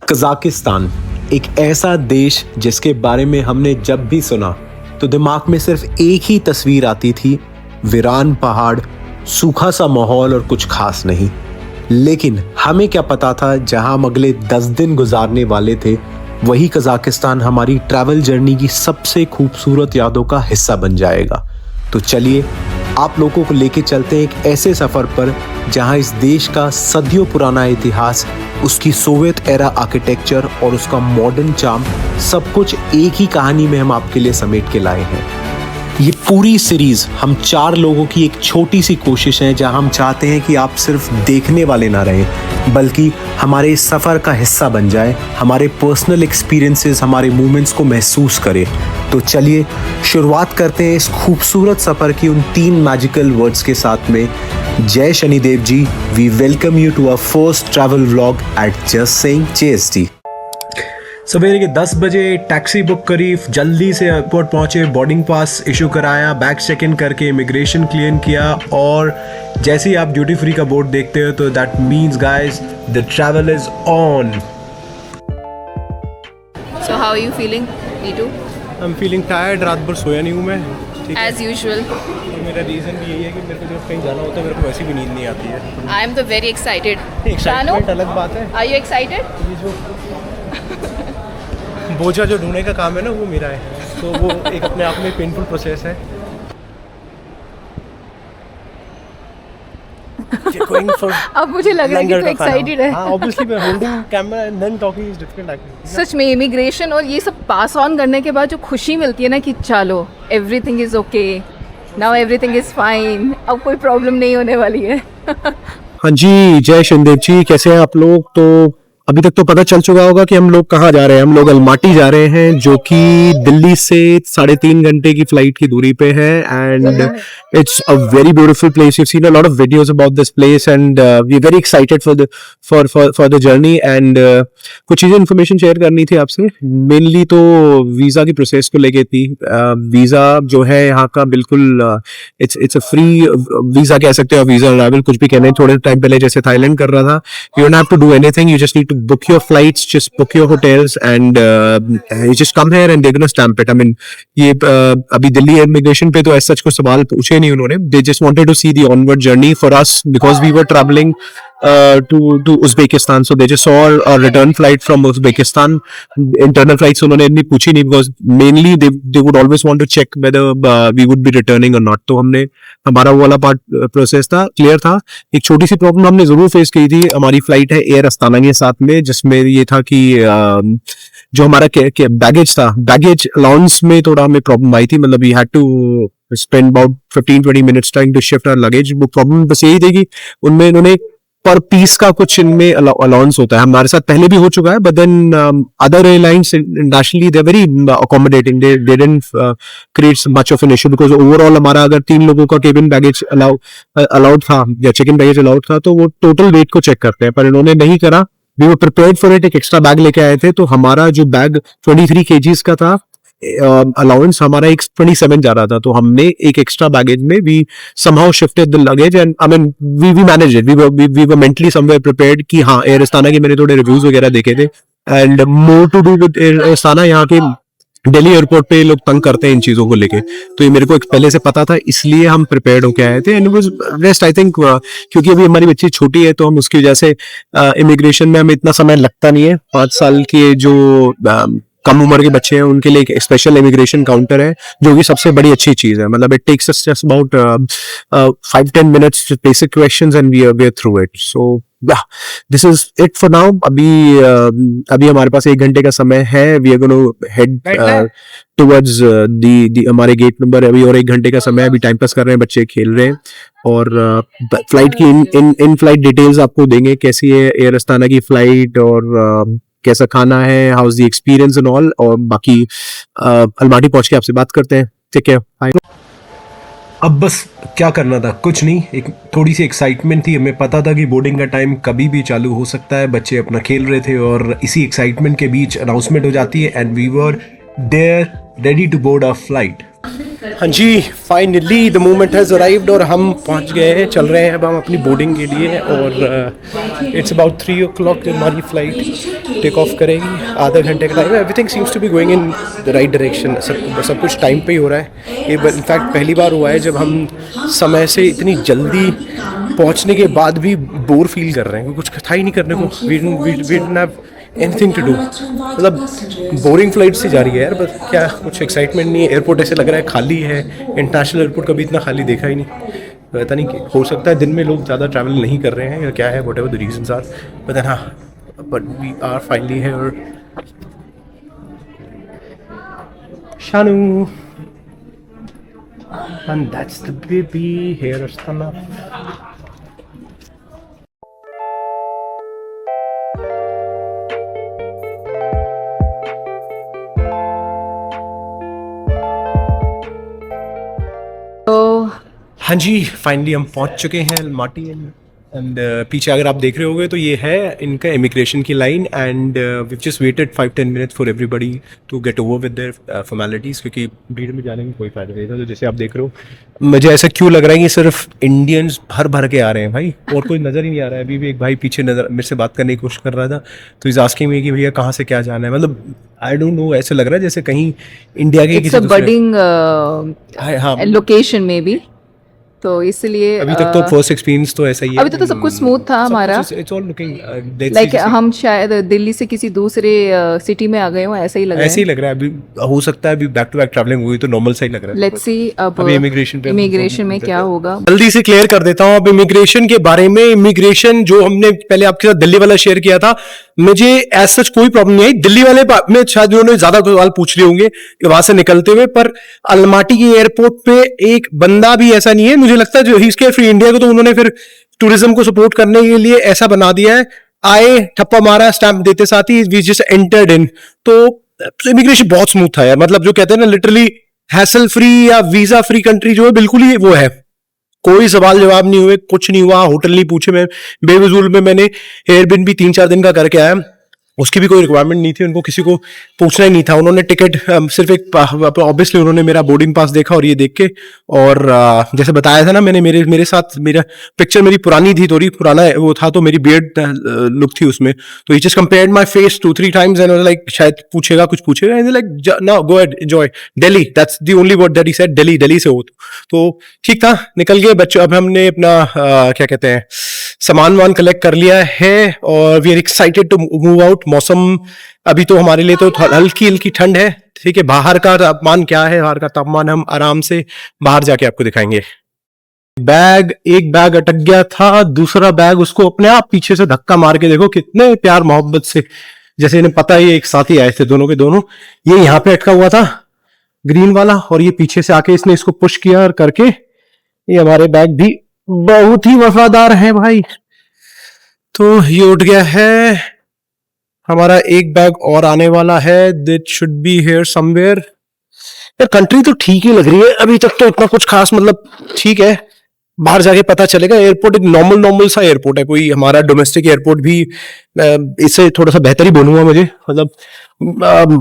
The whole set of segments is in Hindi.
कजाकिस्तान एक ऐसा देश जिसके बारे में हमने जब भी सुना तो दिमाग में सिर्फ एक ही तस्वीर आती थी, वीरान पहाड़, सूखा सा माहौल और कुछ खास नहीं। लेकिन हमें क्या पता था जहां हम अगले 10 दिन गुजारने वाले थे वही कजाकिस्तान हमारी ट्रैवल जर्नी की सबसे खूबसूरत यादों का हिस्सा बन जाएगा। तो चलिए आप लोगों को लेके चलते हैं एक ऐसे सफर पर जहां इस देश का सदियों पुराना इतिहास, उसकी सोवियत एरा आर्किटेक्चर और उसका मॉडर्न चार्म सब कुछ एक ही कहानी में हम आपके लिए समेट के लाए हैं। ये पूरी सीरीज हम 4 लोगों की एक छोटी सी कोशिश है जहां हम चाहते हैं कि आप सिर्फ देखने वाले ना रहें बल्कि हमारे इस सफ़र का हिस्सा बन जाए, हमारे पर्सनल एक्सपीरियंसेस, हमारे मोमेंट्स को महसूस करें। तो चलिए शुरुआत करते हैं इस खूबसूरत सफ़र की उन 3 मैजिकल वर्ड्स के साथ में। जय Shanidev ji, we welcome you to our first travel vlog at just saying JST। सवेरे के 10 बजे टैक्सी बुक करी, जल्दी से एयरपोर्ट पहुंचे, बोर्डिंग पास इशू कराया, बैग चेक इन करके इमिग्रेशन क्लियर किया और जैसे ही आप ड्यूटी फ्री का बोर्ड देखते हो तो that means guys the travel is on. So how are you feeling, Neetu? I'm feeling tired, रात भर सोया नहीं हूँ मैं। ठीक है। As usual. तो मेरा रीज़न भी यही है कि मेरे को जब कहीं जाना होता है मेरे को वैसे भी नींद नहीं आती है। I am very excited. Excitement अलग बात है। Are you excited? ये जो बोझा जो ढूंढने का काम है ना वो मेरा है, तो वो एक अपने आप में पेनफुल प्रोसेस है। अब मुझे लग रहा है कि तू एक्साइटेड है। हाँ, obviously मैं holding camera and then talking is different actually। सच में इमिग्रेशन और ये सब पास ऑन करने के बाद जो खुशी मिलती है ना कि चलो everything is okay, now everything is fine, अब कोई प्रॉब्लम नहीं होने वाली है। हाँ जी, जय शनिदेव जी, कैसे हैं आप लोग? तो अभी तक तो पता चल चुका होगा कि हम लोग कहाँ जा रहे हैं। हम लोग अलमाटी जा रहे हैं जो कि दिल्ली से 3.5 घंटे की फ्लाइट की दूरी पे है and it's a very beautiful place. You seen a lot of videos about this place and we are very excited for the journey and कुछ चीजें इन्फॉर्मेशन शेयर करनी थी आपसे। मेनली तो वीजा की प्रोसेस को लेके थी। वीजा जो है यहाँ का बिल्कुल इट्स अ फ्री वीजा कह सकते हो, वीजा अराइवल कुछ भी कहने। थोड़े टाइम पहले जैसे थाईलैंड कर रहा था, you don't have to do anything, you just need to book your flights, just book your hotels and you just come here and they're going to stamp it। I mean ये अभी दिल्ली इमिग्रेशन पे तो ऐसा कुछ सवाल पूछे नहीं उन्होंने। They just wanted to see the onward journey for us because we were traveling to Uzbekistan, so they just saw a return flight from Uzbekistan। Internal flights उन्होंने इतनी पूछी नहीं because mainly they would always want to check whether we would be returning or not। तो हमने हमारा वो वाला पार्ट प्रोसेस था, क्लियर था। एक छोटी सी प्रॉब्लम हमने जरूर फेस की थी। हमारी फ्लाइट है एयर अस्ताना के साथ में, जिसमें ये था कि जो हमारा बैगेज था, बैगेज अलाउंस में थोड़ा हमें प्रॉब्लम आई थी। मतलब we had to spend about 15-20 minutes trying to shift our luggage. वो प्रॉब्लम बस यही थी कि उनमें इन्होंने पर पीस का कुछ इनमें अलाउंस होता है। हमारे साथ पहले भी हो चुका है, but then other airlines internationally they very accommodating, they didn't create much of an issue because overall हमारा अगर 3 लोगों का केबिन बैगेज अलाउड था या चेक इन बैगेज अलाउड था तो वो टोटल वेट को चेक करते हैं, पर इन्होंने नहीं करा। We were prepared for it, एक एक्स्ट्रा बैग लेके आए थे, तो हमारा जो बैग 23 kgs का था अलाउंस, हमारा एक 27 जा रहा था, तो हमने एक एक्स्ट्रा बैगेज में we somehow shifted the luggage and I mean we managed it. We were mentally somewhere prepared कि हाँ, एयर अस्ताना के मैंने थोड़े रिव्यूज वगैरह देखे थे and more to do with air Astana. यहाँ के दिल्ली एयरपोर्ट पे लोग तंग करते हैं इन चीजों को लेके, तो ये मेरे को पहले से पता था, इसलिए हम प्रिपेयर्ड होके आए थे and was rest. I think क्योंकि अभी हमारी बच्ची छोटी है तो हम उसकी वजह से इमिग्रेशन में हमें इतना समय लगता नहीं है। 5 साल के जो कम उम्र के बच्चे हैं उनके लिए एक स्पेशल इमिग्रेशन काउंटर है जो कि सबसे बड़ी अच्छी चीज है। मतलब it takes us just about 5-10 minutes basic questions and we are through it. So this is it for now. अभी हमारे पास 1 घंटे का समय है। We are gonna head towards the हमारे गेट नंबर। अभी और 1 घंटे का समय, अभी टाइम पास कर रहे हैं, बच्चे खेल रहे हैं और फ्लाइट की इन फ्लाइट डिटेल्स आपको देंगे, कैसी है एयर अस्ताना की फ्लाइट और कैसा खाना है, how is the experience and all. और बाकी अलमाटी पहुंच के आपसे बात करते हैं। ठीक है, अब बस क्या करना था, कुछ नहीं, एक थोड़ी सी एक्साइटमेंट थी। हमें पता था कि बोर्डिंग का टाइम कभी भी चालू हो सकता है। बच्चे अपना खेल रहे थे और इसी एक्साइटमेंट के बीच अनाउंसमेंट हो जाती है and we were there ready to board our flight. हाँ जी, finally the moment has arrived और हम पहुंच गए हैं, चल रहे हैं अब हम अपनी बोर्डिंग के लिए। और इट्स अबाउट 3 o'clock हमारी फ़्लाइट टेक ऑफ करेगी, आधा घंटे का टाइम है। Everything seems to be going in the right direction, सब कुछ टाइम पे ही हो रहा है। ये इनफैक्ट पहली बार हुआ है जब हम समय से इतनी जल्दी पहुंचने के बाद भी बोर फील कर रहे हैं, कुछ था ही नहीं करने को। We didn't have anything to do, मतलब बोरिंग फ्लाइट से जा रही है यार, बस क्या कुछ एक्साइटमेंट नहीं है। एयरपोर्ट ऐसे लग रहा है खाली है, इंटरनेशनल एयरपोर्ट कभी इतना खाली देखा ही नहीं। पता नहीं हो सकता है दिन में लोग ज़्यादा ट्रैवल नहीं कर रहे हैं या क्या है, whatever the reasons are, but हाँ, बट वी आर फाइनली है। और Shanu and that's the baby here Astana. हाँ जी, फाइनली हम पहुंच चुके हैं अलमाटी। एंड पीछे अगर आप देख रहे होगे तो ये है इनका इमिग्रेशन की लाइन। And we just waited 5-10 minutes for everybody to get over with their formalities, क्योंकि भीड़ में जाने में कोई फायदा नहीं था। तो जैसे आप देख रहे हो, मुझे ऐसा क्यों लग रहा है कि सिर्फ इंडियंस भर भर के आ रहे हैं भाई, और कोई नज़र ही नहीं आ रहा है। अभी भी एक भाई पीछे नज़र मेरे से बात करने की कोशिश कर रहा था, तो इज आस्किंग मी कि भैया कहाँ से क्या जाना है। मतलब आई डोंट नो, ऐसे लग रहा है जैसे कहीं इंडिया के किसी बडिंग लोकेशन में भी, तो इसलिए अभी तक तो फर्स्ट एक्सपीरियंस तो ऐसा ही है। अभी तो सब कुछ स्मूथ था हमारा, इट्स ऑल लुकिंग लाइक हम शायद दिल्ली से किसी दूसरे सिटी में आ गए हो, ऐसा ही लग रहा है। ऐसे ही लग रहा है। अभी हो सकता है अभी बैक टू बैक ट्रैवलिंग हुई तो नॉर्मल सा ही लग रहा है। लेट्स सी अब इमिग्रेशन में क्या होगा। जल्दी से क्लियर कर देता हूँ अब इमिग्रेशन के बारे में। इमिग्रेशन जो हमने पहले आपके साथ दिल्ली वाला शेयर किया था, मुझे एज सच कोई प्रॉब्लम नहीं आई। दिल्ली वाले में शायद उन्होंने ज्यादा सवाल पूछ लिए होंगे वहां से निकलते हुए, पर अलमाटी के एयरपोर्ट पे एक बंदा भी ऐसा नहीं है। मुझे लगता है जो ही केयर फ्री इंडिया को तो उन्होंने फिर टूरिज्म को सपोर्ट करने के लिए ऐसा बना दिया है, आए ठप्पा मारा स्टैंप देते साथ ही वी जस्ट एंटर्ड इन। तो इमिग्रेशन बहुत स्मूथ था यार, मतलब जो कहते हैं ना लिटरली हैसल फ्री या वीजा फ्री कंट्री जो है, बिल्कुल ही वो है। कोई सवाल जवाब नहीं हुए, कुछ नहीं हुआ, होटल नहीं पूछे। मैं बेवजूल में मैंने एयरबिन भी 3-4 दिन का करके आया, उसकी भी कोई रिक्वायरमेंट नहीं थी, उनको किसी को पूछना ही नहीं था। उन्होंने टिकट सिर्फ एक ऑब्वियसली उन्होंने मेरा बोर्डिंग पास देखा और ये देख के, और जैसे बताया था ना मैंने, मेरे साथ मेरा पिक्चर मेरी पुरानी थी, थोड़ी पुराना वो था, तो मेरी बियर्ड लुक थी उसमें। तो he just compared my face 2-3 times and like शायद पूछेगा कुछ पूछेगा, and like now go ahead enjoy Delhi, that's the only word that he said, Delhi से हो। तो ठीक था, निकल गए बच्चों। अब हमने अपना क्या कहते हैं सामान वान कलेक्ट कर लिया है और we are excited to move out. मौसम अभी तो हमारे लिए तो हल्की हल्की ठंड है, ठीक है। बाहर का तापमान क्या है, बाहर का तापमान हम आराम से बाहर जाके आपको दिखाएंगे। एक बैग अटक गया था, दूसरा बैग उसको अपने आप पीछे से धक्का मार के, देखो कितने प्यार मोहब्बत से, जैसे इन्हें पता है ये एक साथ ही आए थे दोनों के दोनों। ये यहाँ पे अटका हुआ था ग्रीन वाला, और ये पीछे से आके इसने इसको पुश किया और करके ये हमारे बैग भी बहुत ही वफादार है भाई। तो ये उठ गया है, हमारा एक बैग और आने वाला है, that should be here somewhere. यार कंट्री तो ठीक ही लग रही है अभी तक, तो इतना कुछ खास मतलब ठीक है, बाहर जाके पता चलेगा। एयरपोर्ट एक नॉर्मल सा एयरपोर्ट है, कोई हमारा डोमेस्टिक एयरपोर्ट भी इससे थोड़ा सा बेहतर ही बोलूंगा मुझे, मतलब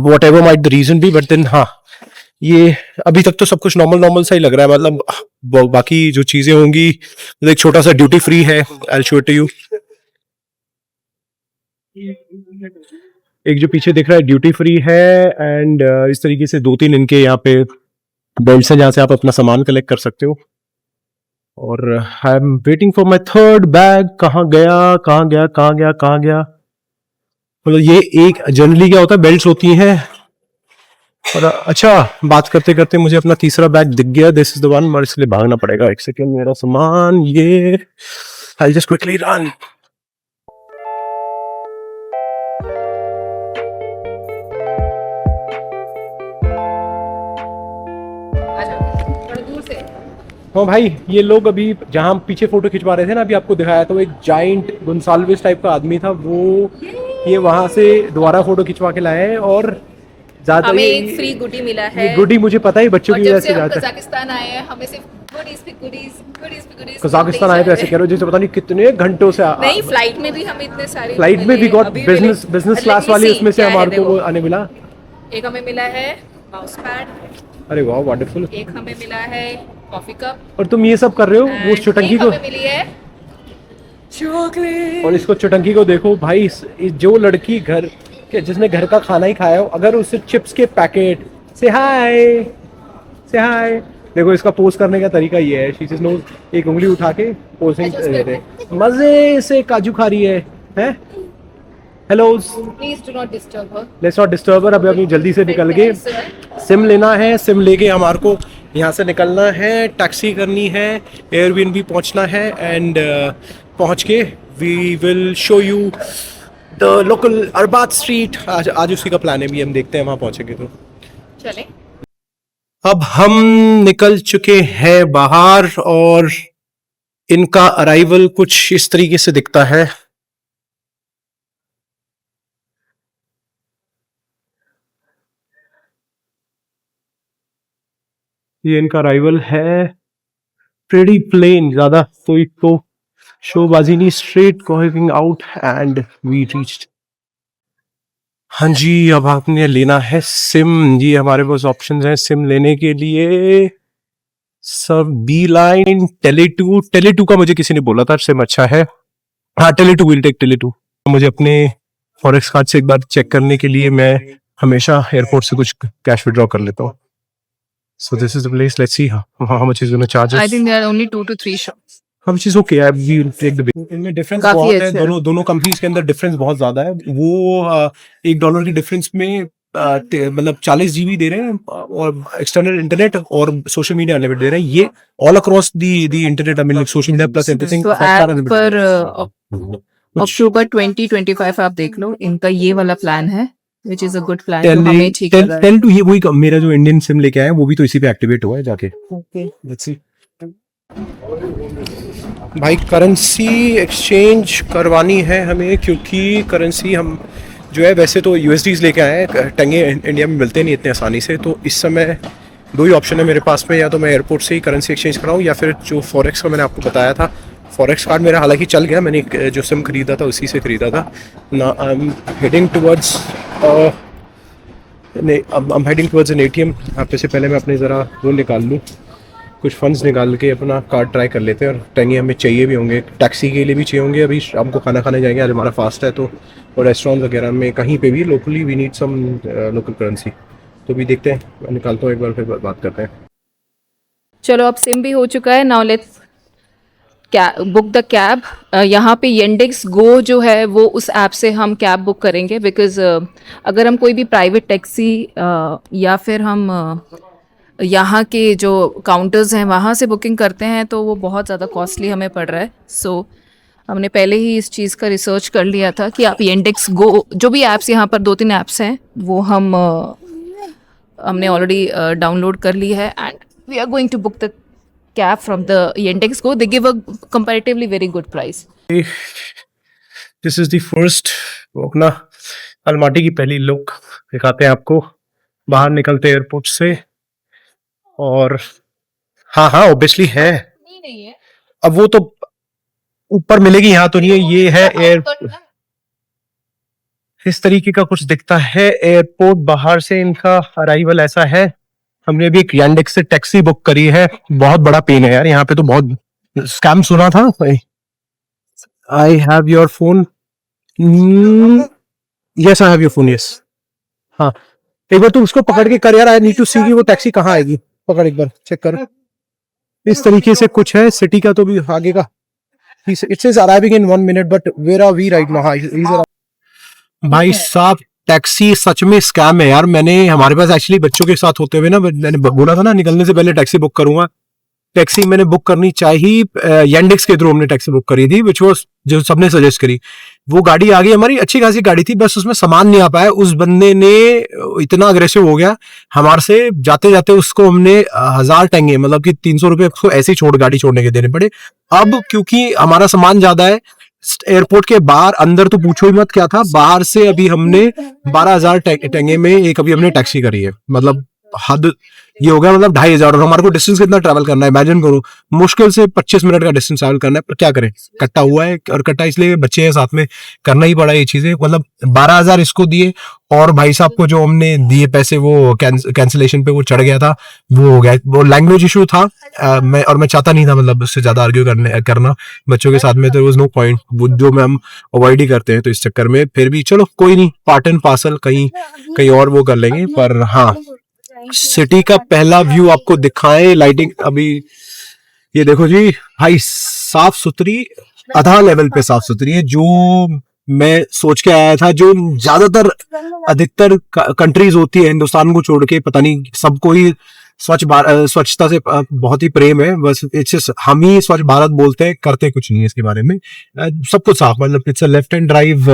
whatever might the reason be, but then हाँ ये अभी तक तो सब कुछ नॉर्मल सा ही लग रहा है। मतलब बाकी जो चीजें होंगी, एक छोटा सा ड्यूटी फ्री है, I will show it to you. एक जो पीछे दिख रहा है ड्यूटी फ्री है, एंड इस तरीके से 2-3 इनके यहाँ पे बेल्ट्स हैं जहां से आप अपना सामान कलेक्ट कर सकते हो। और I am waiting for my third bag. कहाँ गया। मतलब ये एक जनरली क्या होता है, बेल्ट्स होती हैं। और अच्छा, बात करते करते मुझे अपना तीसरा बैग दिख गया, दिस इज द वन, मगर इसलिए भागना पड़ेगा। एक सेकेंड, मेरा सामान ये, आई जस्ट क्विकली रन। हाँ भाई, ये लोग अभी जहाँ पीछे फोटो खिंचवा रहे थे ना, अभी आपको दिखाया था, वो एक जाइंट गोंसाल्विस टाइप का आदमी था, वो ये वहां से दोबारा फोटो खिंचवा के लाए हैं। और ज्यादा हमें एक फ्री गुडी मिला है। ये गुडी मुझे पता है बच्चों की वजह से जाता है। कजाकिस्तान आए हैं, हमें सिर्फ गुडीज। कजाकिस्तान आए तो ऐसे कह रहे हो जैसे पता नहीं कितने घंटों से नहीं, फ्लाइट में भी हमें इतने सारे, फ्लाइट में भी गॉट बिजनेस क्लास वाली, उसमें से हमारे को वो आने मिला। एक हमें मिला है माउस पैड, अरे वाह वंडरफुल। एक हमें मिला है कॉफी कप और तुम ये सब कर रहे हो वो चुटंकी को, हमें मिली है चॉकलेट। और इसको चुटंकी को देखो भाई, जो लड़की घर के जिसने घर का खाना ही खाया हो, अगर उसे चिप्स के पैकेट से हाय देखो इसका पोस्ट करने का तरीका ये है, शी नो एक उंगली उठा के पोजिंग मजे से काजू खा रही है। Hello please do not disturb her. Let's not disturb her. अभी अभी जल्दी से निकल गए, सिम लेना है, सिम लेके हमारे को यहाँ से निकलना है, टैक्सी करनी है, एयरबीएनबी पहुँचना है, एंड पहुँच के we will show you the local Arbat street. आज उसी का प्लान है, भी हम देखते हैं वहाँ पहुँचेंगे तो चले। अब हम निकल चुके हैं बाहर और इनका अराइवल कुछ इस तरीके से दिखता है। ये इनका अराइवल है, प्रेटी प्लेन, ज्यादा कोई तो शोबाजी नहीं, straight going out and we reached. हाँ जी, अब आपने लेना है सिम जी, हमारे पास ऑप्शंस हैं सिम लेने के लिए। सब बी लाइन, टेली2 का मुझे किसी ने बोला था सिम अच्छा है। हाँ टेली2, विल टेक टेली2। मुझे अपने फॉरेक्स कार्ड से एक बार चेक करने के लिए मैं हमेशा एयरपोर्ट से कुछ कैश विड्रॉ कर लेता हूँ। So this is the place. Let's see how much is going to charge us. I think there are only 2 to 3 shops. Which is okay. We will take the bill. इनमें डिफरेंस काफी बहुत है, अच्छे हैं। दोनों कंपनीज के अंदर डिफरेंस बहुत ज्यादा है। वो $1 की डिफरेंस में मतलब 40 GB दे रहे हैं और एक्सटर्नल इंटरनेट और सोशल मीडिया अनलिमिटेड दे रहे हैं। ये all across the internet, I mean social media plus everything. तो ऐप पर अक्टूबर 2025 आप देख लो, इनका ये वाला प्लान है which is a good plan, जो हमें ठीक लगा है। टेल टू, ये वही मेरा जो इंडियन सिम लेके आया वो भी तो इसी पे एक्टिवेट हुआ है जाके। Okay. Let's see. भाई करेंसी एक्सचेंज करवानी है हमें, क्योंकि करेंसी हम जो है वैसे तो USDs लेके आए हैं, टंगे इंडिया में मिलते नहीं इतने आसानी से। तो इस समय 2 ही ऑप्शन है मेरे पास में, या तो मैं एयरपोर्ट से ही करेंसी एक्सचेंज कराऊँ, या फिर जो फॉरेक्स का मैंने आपको बताया था, फॉरेक्स कार्ड मेरा हालांकि चल गया, मैंने जो सिम खरीदा था उसी से खरीदा था ना। I am heading towards an ATM। यहाँ पे से पहले मैं अपने ज़रा वो निकाल लूँ, कुछ फंड्स निकाल के अपना कार्ड ट्राई कर लेते हैं। और टैंगे हमें चाहिए भी होंगे, टैक्सी के लिए भी चाहिए होंगे। अभी शाम को खाना खाने जाएंगे, आज हमारा फास्ट है, तो और रेस्टोरेंट वगैरह में कहीं पे भी locally we need some local currency. तो भी देखते हैं, मैं निकालता हूँ एक बार, फिर बात करते हैं। चलो अब सिम भी हो चुका है, now let's book the cab. यहाँ पे येंडेक्स गो जो है वो उस ऐप से हम कैब बुक करेंगे, बिकॉज अगर हम कोई भी प्राइवेट टैक्सी या फिर हम यहाँ के जो काउंटर्स हैं वहाँ से बुकिंग करते हैं तो वो बहुत ज़्यादा कॉस्टली हमें पड़ रहा है। सो हमने पहले ही इस चीज़ का रिसर्च कर लिया था कि आप येंडेक्स गो, जो भी ऐप्स यहाँ पर 2-3 ऐप्स हैं वो हमने ऑलरेडी डाउनलोड कर ली है, and we are going to book the cab from the Yandex Go. They give a comparatively very good price. This is the first, अपना अलमाटी की पहली लुक दिखाते हैं आपको। बाहर निकलते एयरपोर्ट से, और हाँ ऑब्वियसली है, नहीं है, अब वो तो ऊपर मिलेगी, यहाँ तो नहीं है। ये है एयर, इस तरीके का कुछ दिखता है एयरपोर्ट बाहर से। इनका अराइवल ऐसा है। हमने भी एक यांडेक्स से टैक्सी बुक करी है, बहुत बड़ा पेन है यार, यहाँ पे तो बहुत स्कैम सुना था। I have your phone, yes I have your phone, yes. हाँ एक बार तू उसको पकड़ के कर यार, आई नीड टू सी कि वो टैक्सी कहाँ आएगी, पकड़ एक बार चेक कर। इस तरीके से कुछ है, सिटी का तो भी आगे का, it says arriving in 1 minute, but where are we right now? भाई साहब टैक्सी सच में स्कैम है यार। मैंने हमारे पास एक्चुअली बच्चों के साथ होते हुए ना, मैंने बोला था ना निकलने से पहले टैक्सी बुक करूंगा। टैक्सी मैंने बुक करनी चाहिए, येंडेक्स के थ्रू हमने टैक्सी बुक करी थी, विच वो जो सबने सजेस्ट करी। वो गाड़ी आ गई हमारी, अच्छी खासी गाड़ी थी, बस उसमें सामान नहीं आ पाया। उस बंदे ने इतना अग्रेसिव हो गया हमारे से, जाते जाते उसको हमने 1000 टंगे, मतलब कि 300 रुपए उसको ऐसे ही गाड़ी छोड़ने के देने पड़े। अब क्योंकि हमारा सामान ज्यादा है, एयरपोर्ट के बाहर, अंदर तो पूछो ही मत क्या था, बाहर से अभी हमने 12,000 टंगे में एक अभी हमने टैक्सी करी है। मतलब हद ये हो गया मतलब 2,500 और हमारे को डिस्टेंस कितना ट्रैवल करना है इमेजिन करो, मुश्किल से 25 मिनट का डिस्टेंस ट्रैवल करना है, पर क्या करें, कट्टा हुआ है और कट्टा इसलिए बच्चे हैं साथ में, करना ही पड़ा ये चीजें, मतलब 12,000 इसको दिए और भाई साहब को जो हमने दिए पैसे वो कैंसिलेशन पे वो चढ़ गया था, वो हो गया, वो लैंग्वेज इशू था। मैं चाहता नहीं था मतलब उससे ज्यादा आर्ग्यू करना बच्चों के साथ में, तो वाज नो पॉइंट, वो जो मैं हम अवॉइड ही करते हैं, तो इस चक्कर में फिर भी चलो कोई नहीं, पार्ट एंड पार्सल, कहीं और वो कर लेंगे। पर हाँ, सिटी का पहला व्यू आपको दिखाएं, लाइटिंग अभी ये देखो जी भाई, साफ सुथरी, आधा लेवल पे साफ सुथरी है, जो मैं सोच के आया था, जो ज्यादातर अधिकतर कंट्रीज होती है हिंदुस्तान को छोड़ के, पता नहीं सबको ही स्वच्छता से बहुत ही प्रेम है, बस इट्स हम ही स्वच्छ भारत बोलते हैं, करते कुछ नहीं है इसके बारे में, सब कुछ साफ, मतलब it's a left hand drive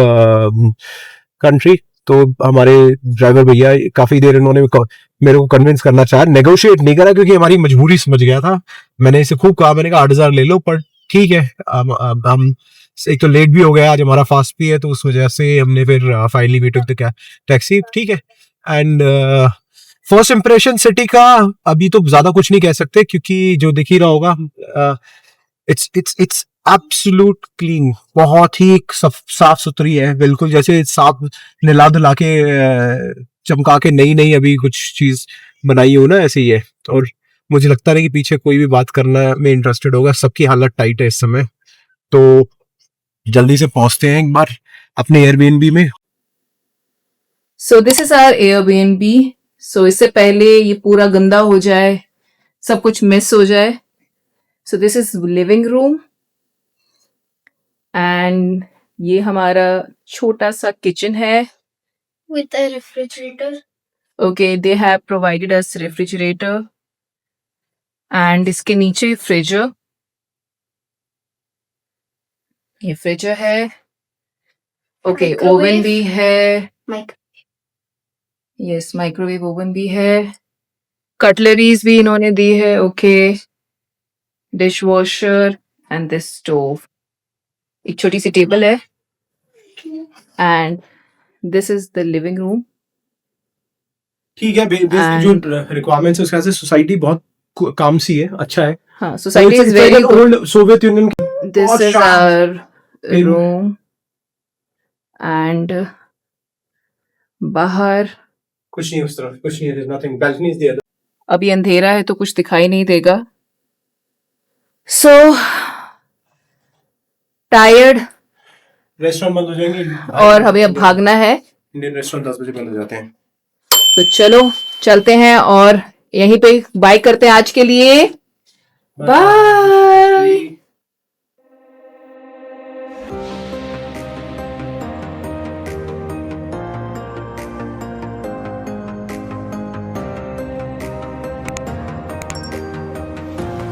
country. तो हमारे ड्राइवर भैया काफी देर इन्होंने मेरे को कन्विंस करना चाहा, नेगोशिएट नहीं करा क्योंकि हमारी मजबूरी समझ गया था, मैंने इसे खूब कहा, मैंने कहा 8,000 ले लो, पर ठीक है, हम एक तो लेट भी हो गया आज, हमारा फास्ट भी है, तो उस वजह से हमने फिर finally we took the taxi, ठीक है। एंड फर्स्ट इंप्रेशन सिटी का अभी तो ज्यादा कुछ नहीं कह सकते क्योंकि जो दिख ही रहा होगा, इट्स एब्सोल्यूट क्लीन, बहुत ही साफ सुथरी है, बिल्कुल जैसे साफ निला धुला के चमका के नई अभी कुछ चीज बनाई हो ना, ऐसे ही है। और मुझे लगता है कि पीछे कोई भी बात करना में इंटरेस्टेड होगा, सबकी हालत टाइट है इस समय, तो जल्दी से पहुंचते हैं एक बार अपने एयरबीएनबी में। So this is our Airbnb. So इससे पहले ये पूरा गंदा हो जाए, सब कुछ मिस हो जाए, सो this is living room and ये हमारा छोटा सा किचन है। with a refrigerator. Okay, they have provided us refrigerator and इसके नीचे फ्रीजर, ये फ्रीजर है। Okay, Microwave. ओवन भी है, Mic. यस माइक्रोवेव ओवन भी है, कटलरीज भी इन्होंने दी है। Okay, dish washer and this stove, एक छोटी सी टेबल है and this is the living room. ठीक है, जो रिक्वायरमेंट्स है उसके से सोसाइटी बहुत काम सी है, अच्छा है। हाँ, society is very good. Old Soviet Union. This is our room and बाहर कुछ नहीं उस तरफ, कुछ नहीं है, नथिंग, बैल्कनी इज देयर। अभी अंधेरा है तो कुछ दिखाई नहीं देगा। सो टायर्ड, रेस्टोरेंट बंद हो जाएंगे और हमें अब भागना है, इंडियन रेस्टोरेंट 10 बजे बंद हो जाते हैं। तो चलो चलते हैं और यहीं पे बाय करते हैं आज के लिए। बाय।